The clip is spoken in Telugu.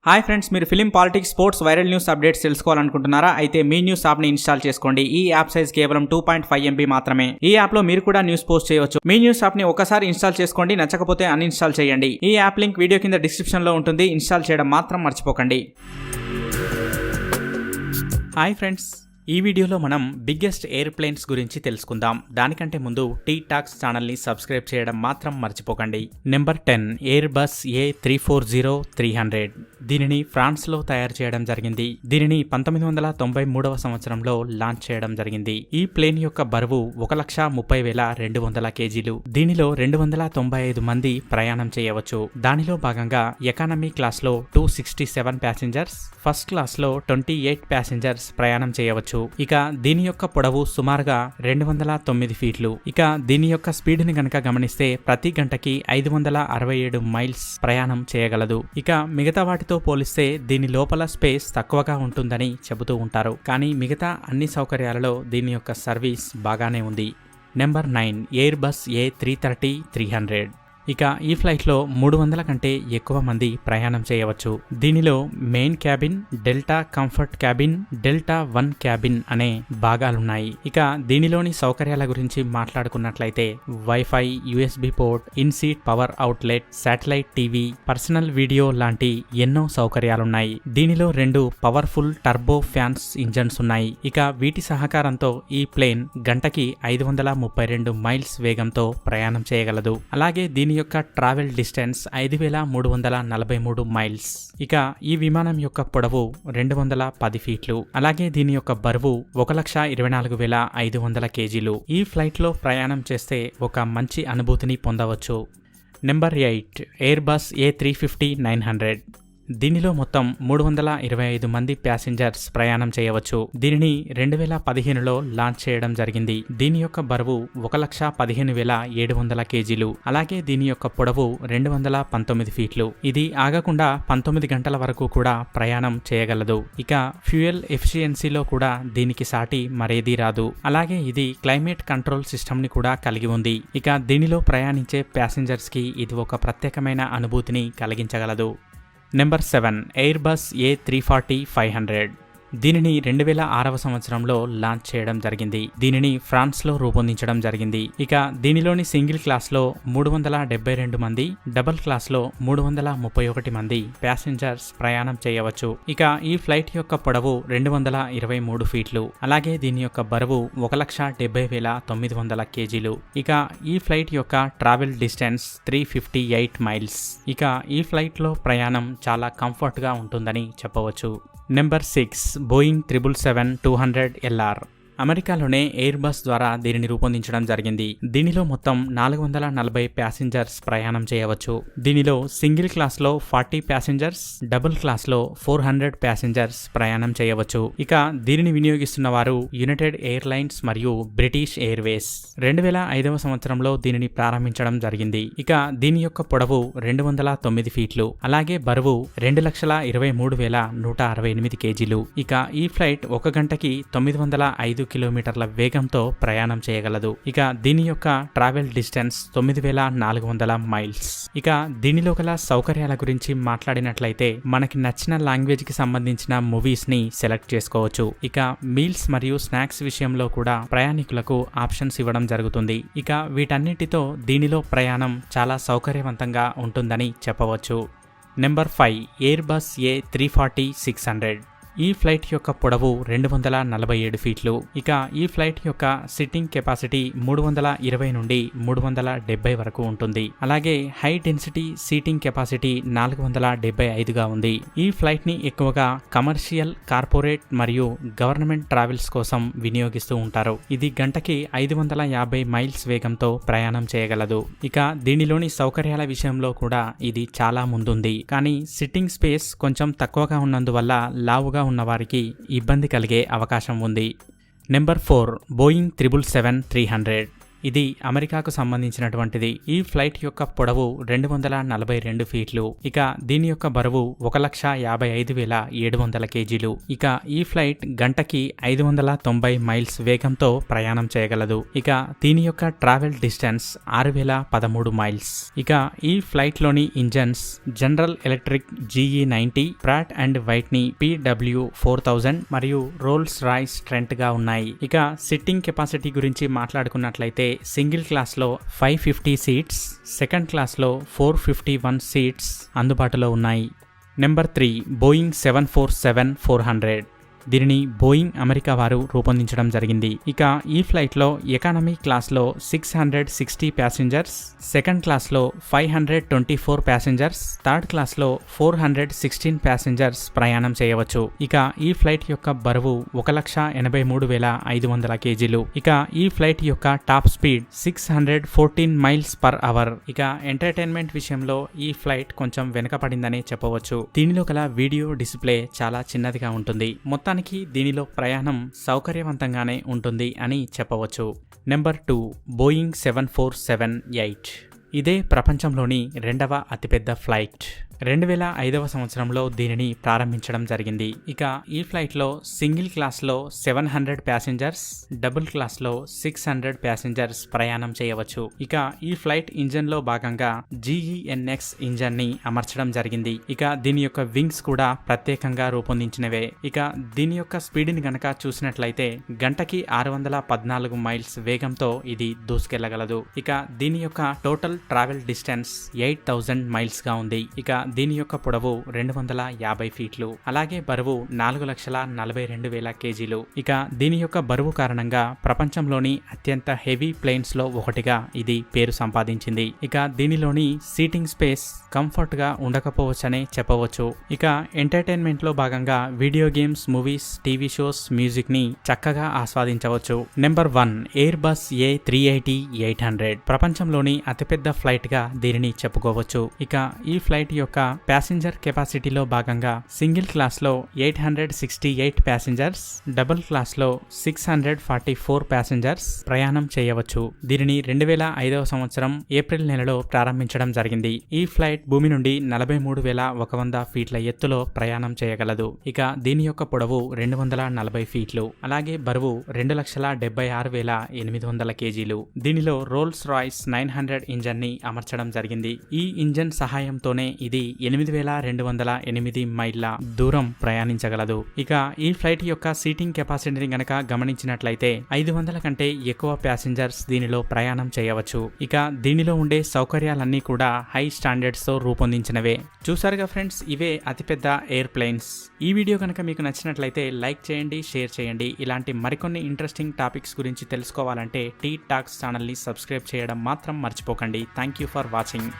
హాయ్ ఫ్రెండ్స్, మీరు film, politics, sports, viral news updates తెలుసుకోవాలనుకుంటున్నారా? అయితే మీ న్యూస్ యాప్ ని ఇన్స్టాల్ చేసుకోండి. ఈ యాప్ సైజ్ కేవలం 2.5 MB మాత్రమే. ఈ యాప్ లో మీరు కూడా న్యూస్ పోస్ట్ చేయవచ్చు. మీ న్యూస్ యాప్ ని ఒకసారి ఇన్స్టాల్ చేసుకోండి, నచ్చకపోతే అన్ఇన్స్టాల్ చేయండి. ఈ యాప్ లింక్ వీడియో కింద డిస్క్రిప్షన్ లో ఉంటుంది. ఇన్స్టాల్ చేయడం మాత్రం మర్చిపోకండి. హాయ్ ఫ్రెండ్స్, ఈ వీడియోలో మనం బిగ్గెస్ట్ ఎయిర్ప్లేన్స్ గురించి తెలుసుకుందాం. దానికంటే ముందు టీ టాక్స్ ఛానల్ని సబ్స్క్రైబ్ చేయడం మాత్రం మర్చిపోకండి. Number 10 air bus A340-300. దీనిని ఫ్రాన్స్లో తయారు చేయడం జరిగింది. దీనిని 1993వ సంవత్సరంలో లాంచ్ చేయడం జరిగింది. ఈ ప్లేన్ యొక్క బరువు 1,30,200 kg. దీనిలో 295 మంది ప్రయాణం చేయవచ్చు. దానిలో భాగంగా ఎకానమీ క్లాస్లో 267 ప్యాసింజర్స్, ఫస్ట్ క్లాస్లో 28 ప్యాసింజర్స్ ప్రయాణం చేయవచ్చు. ఇక దీని యొక్క పొడవు సుమారుగా 209 ఫీట్లు. ఇక దీని యొక్క స్పీడ్ ని గనక గమనిస్తే ప్రతి గంటకి 567 మైల్స్ ప్రయాణం చేయగలదు. ఇక మిగతా వాటితో పోలిస్తే దీని లోపల స్పేస్ తక్కువగా ఉంటుందని చెబుతూ ఉంటారు. కానీ మిగతా అన్ని సౌకర్యాలలో దీని యొక్క సర్వీస్ బాగానే ఉంది. Number 9 air bus A330-300. ఇక ఈ ఫ్లైట్లో 300 కంటే ఎక్కువ మంది ప్రయాణం చేయవచ్చు. దీనిలో main cabin, Delta comfort cabin, Delta 1 cabin అనే భాగాలున్నాయి. ఇక దీనిలోని సౌకర్యాల గురించి మాట్లాడుకున్నట్లయితే wifi, USB port, in seat power outlet, satellite TV, personal video లాంటి ఎన్నో సౌకర్యాలున్నాయి. దీనిలో 2 పవర్ఫుల్ టర్బో ఫ్యాన్స్ ఇంజన్స్ ఉన్నాయి. ఇక వీటి సహకారంతో ఈ ప్లేన్ గంటకి 532 మైల్స్ వేగంతో ప్రయాణం చేయగలదు. అలాగే దీని యొక్క ట్రావెల్ డిస్టెన్స్ 5,343 మైల్స్. ఇక ఈ విమానం యొక్క పొడవు 210 ఫీట్లు. అలాగే దీని యొక్క బరువు 1,24,500 kg. ఈ ఫ్లైట్ లో ప్రయాణం చేస్తే ఒక మంచి అనుభూతిని పొందవచ్చు. Number 8 air bus A350-900. దీనిలో మొత్తం 325 మంది ప్యాసింజర్స్ ప్రయాణం చేయవచ్చు. దీనిని 2015లో లాంచ్ చేయడం జరిగింది. దీని యొక్క బరువు 1,15,700 kg. అలాగే దీని యొక్క పొడవు 219 ఫీట్లు. ఇది ఆగకుండా 19 గంటల వరకు కూడా ప్రయాణం చేయగలదు. ఇక ఫ్యూయల్ ఎఫిషియన్సీలో కూడా దీనికి సాటి మరేదీ రాదు. అలాగే ఇది క్లైమేట్ కంట్రోల్ సిస్టమ్ ని కూడా కలిగి ఉంది. ఇక దీనిలో ప్రయాణించే ప్యాసింజర్స్ కి ఇది ఒక ప్రత్యేకమైన అనుభూతిని కలిగించగలదు. Number 7 air bus A340-500. దీనిని 2006వ సంవత్సరంలో లాంచ్ చేయడం జరిగింది. దీనిని ఫ్రాన్స్ లో రూపొందించడం జరిగింది. ఇక దీనిలోని సింగిల్ క్లాస్ లో 372 మంది, డబుల్ క్లాస్ లో 331 మంది ప్యాసింజర్స్ ప్రయాణం చేయవచ్చు. ఇక ఈ ఫ్లైట్ యొక్క పొడవు 223 ఫీట్లు. అలాగే దీని యొక్క బరువు 1,70,900 kg. ఇక ఈ ఫ్లైట్ యొక్క ట్రావెల్ డిస్టెన్స్ 358 మైల్స్. ఇక ఈ ఫ్లైట్ లో ప్రయాణం చాలా కంఫర్ట్ గా ఉంటుందని చెప్పవచ్చు. Number 6 Boeing 777-200 LR. అమెరికాలోనే ఎయిర్ బస్ ద్వారా దీనిని రూపొందించడం జరిగింది. దీనిలో మొత్తం 440 ప్యాసింజర్స్ ప్రయాణం చేయవచ్చు. దీనిలో సింగిల్ క్లాస్ లో 40 ప్యాసింజర్స్, డబుల్ క్లాస్ లో 400 ప్యాసింజర్స్ ప్రయాణం చేయవచ్చు. ఇక దీనిని వినియోగిస్తున్న వారు యునైటెడ్ ఎయిర్లైన్స్ మరియు బ్రిటిష్ ఎయిర్వేస్. 2005వ సంవత్సరంలో దీనిని ప్రారంభించడం జరిగింది. ఇక దీని యొక్క పొడవు 209 ఫీట్లు. అలాగే బరువు 2,23,168 kg. ఇక ఈ ఫ్లైట్ 1 గంటకి 905 కిలోమీటర్ల వేగంతో ప్రయాణం చేయగలదు. ఇక దీని యొక్క ట్రావెల్ డిస్టెన్స్ 9,400 మైల్స్. ఇక దీనిలో గల సౌకర్యాల గురించి మాట్లాడినట్లయితే మనకి నచ్చిన లాంగ్వేజ్ కి సంబంధించిన మూవీస్ ని సెలెక్ట్ చేసుకోవచ్చు. ఇక మీల్స్ మరియు స్నాక్స్ విషయంలో కూడా ప్రయాణికులకు ఆప్షన్స్ ఇవ్వడం జరుగుతుంది. ఇక వీటన్నిటితో దీనిలో ప్రయాణం చాలా సౌకర్యవంతంగా ఉంటుందని చెప్పవచ్చు. Number 5 air bus A340-600. ఈ ఫ్లైట్ యొక్క పొడవు 247 ఫీట్లు. ఇక ఈ ఫ్లైట్ యొక్క సిట్టింగ్ కెపాసిటీ 320 నుండి 370 వరకు ఉంటుంది. అలాగే హై డెన్సిటీ సీటింగ్ కెపాసిటీ 475గా ఉంది. ఈ ఫ్లైట్ ని ఎక్కువగా కమర్షియల్, కార్పొరేట్ మరియు గవర్నమెంట్ ట్రావెల్స్ కోసం వినియోగిస్తూ ఉంటారు. ఇది గంటకి 550 మైల్స్ వేగంతో ప్రయాణం చేయగలదు. ఇక దీనిలోని సౌకర్యాల విషయంలో కూడా ఇది చాలా ముందుంది. కానీ సిట్టింగ్ స్పేస్ కొంచెం తక్కువగా ఉన్నందువల్ల లావుగా ఉన్నవారికి ఇబ్బంది కలిగే అవకాశం ఉంది. Number 4 Boeing 777-300. ఇది అమెరికాకు సంబంధించినటువంటిది. ఈ ఫ్లైట్ యొక్క పొడవు 242 ఫీట్లు. ఇక దీని యొక్క బరువు 1,55,700 కేజీలు. ఇక ఈ ఫ్లైట్ గంటకి 590 మైల్స్ వేగంతో ప్రయాణం చేయగలదు. ఇక దీని యొక్క ట్రావెల్ డిస్టెన్స్ 6,013 మైల్స్. ఇక ఈ ఫ్లైట్ లోని engines general electric GE90, Pratt and Whitney PW4000 మరియు రోల్స్ రాయ్స్ ట్రెంట్ గా ఉన్నాయి. ఇక సిట్టింగ్ కెపాసిటీ గురించి మాట్లాడుకున్నట్లయితే సింగిల్ క్లాస్ లో 550 సీట్స్, సెకండ్ క్లాస్ లో 451 సీట్స్ అందుబాటులో ఉన్నాయి. Number 3 Boeing 747-400. దీనిని బోయింగ్ అమెరికా వారు రూపొందించడం జరిగింది. ఇక ఈ ఫ్లైట్ లో ఎకానమీ క్లాస్ లో 660 ప్యాసింజర్స్, సెకండ్ క్లాస్ లో 524 ప్యాసింజర్స్, థర్డ్ క్లాస్ లో 416 ప్యాసింజర్స్ ప్రయాణం చేయవచ్చు. ఇక ఈ ఫ్లైట్ యొక్క బరువు 1,83,500 కేజీలు. ఇక ఈ ఫ్లైట్ యొక్క top speed 614 miles per hour. ఇక ఎంటర్టైన్మెంట్ విషయంలో ఈ ఫ్లైట్ కొంచెం వెనుకపడిందనే చెప్పవచ్చు. దీనిలో గల వీడియో డిస్ప్లే చాలా చిన్నదిగా ఉంటుంది. దీనిలో ప్రయాణం సౌకర్యవంతంగానే ఉంటుంది అని చెప్పవచ్చు. Number 2 Boeing 747-8. ఇదే ప్రపంచంలోని రెండవ అతిపెద్ద ఫ్లైట్. 2005 సంవత్సరంలో దీనిని ప్రారంభించడం జరిగింది. ఇక ఈ ఫ్లైట్ లో సింగిల్ క్లాస్ లో 700 ప్యాసింజర్స్, డబుల్ క్లాస్ లో 600 ప్యాసింజర్స్ ప్రయాణం చేయవచ్చు. ఇక ఈ ఫ్లైట్ ఇంజన్ లో భాగంగా GEnx ఇంజన్ ని అమర్చడం జరిగింది. ఇక దీని యొక్క వింగ్స్ కూడా ప్రత్యేకంగా రూపొందించినవే. ఇక దీని యొక్క స్పీడ్ ని గనక చూసినట్లయితే గంటకి 614 మైల్స్ వేగంతో ఇది దూసుకెళ్లగలదు. ఇక దీని యొక్క టోటల్ ట్రావెల్ డిస్టెన్స్ 8000 మైల్స్ గా ఉంది. ఇక దీని యొక్క పొడవు 250 ఫీట్లు. అలాగే బరువు 4,42,000 కేజీలు. ఇక దీని యొక్క బరువు కారణంగా ప్రపంచంలోని అత్యంత హెవీ ప్లేన్స్ లో ఒకటిగా ఇది పేరు సంపాదించింది. ఇక దీనిలోని సీటింగ్ స్పేస్ కంఫర్ట్ గా ఉండకపోవచ్చనే చెప్పవచ్చు. ఇక ఎంటర్టైన్మెంట్ లో భాగంగా video games, movies, TV shows, music ని చక్కగా ఆస్వాదించవచ్చు. Number 1 air bus A380-800. ప్రపంచంలోని అతిపెద్ద ఫ్లైట్ గా దీనిని చెప్పుకోవచ్చు. ఇక ఈ ఫ్లైట్ యొక్క ప్యాసింజర్ కెపాసిటీలో భాగంగా సింగిల్ క్లాస్ లో 868 ప్యాసింజర్స్, డబుల్ క్లాస్ లో 644 ప్యాసింజర్స్ ప్రయాణం చేయవచ్చు. దీనిని 2005 సంవత్సరం ఏప్రిల్ నెలలో ప్రారంభించడం జరిగింది. ఈ ఫ్లైట్ భూమి నుండి 43,100 ఫీట్ల ఎత్తులో ప్రయాణం చేయగలదు. ఇక దీని యొక్క పొడవు 240 ఫీట్లు. అలాగే బరువు 2,76,800 కేజీలు. దీనిలో రోల్స్ రాయ్స్ 900 ఇంజన్ ని అమర్చడం జరిగింది. ఈ ఇంజన్ సహాయంతోనే ఇది 8,208 మైళ్ళ దూరం ప్రయాణించగలదు. ఇక ఈ ఫ్లైట్ యొక్క సీటింగ్ కెపాసిటీని గనక గమనించినట్లయితే 500 కంటే ఎక్కువ ప్యాసింజర్స్ దీనిలో ప్రయాణం చేయవచ్చు. ఇక దీనిలో ఉండే సౌకర్యాలన్నీ కూడా హై స్టాండర్డ్స్ తో రూపొందించినవే. చూసారుగా ఫ్రెండ్స్, ఇవే అతిపెద్ద ఎయిర్ ప్లేన్స్. ఈ వీడియో కనుక మీకు నచ్చినట్లయితే లైక్ చేయండి, షేర్ చేయండి. ఇలాంటి మరికొన్ని ఇంట్రెస్టింగ్ టాపిక్స్ గురించి తెలుసుకోవాలంటే టీ టాక్స్ ఛానల్ ని సబ్స్క్రైబ్ చేయడం మాత్రం మర్చిపోకండి. Thank you for watching.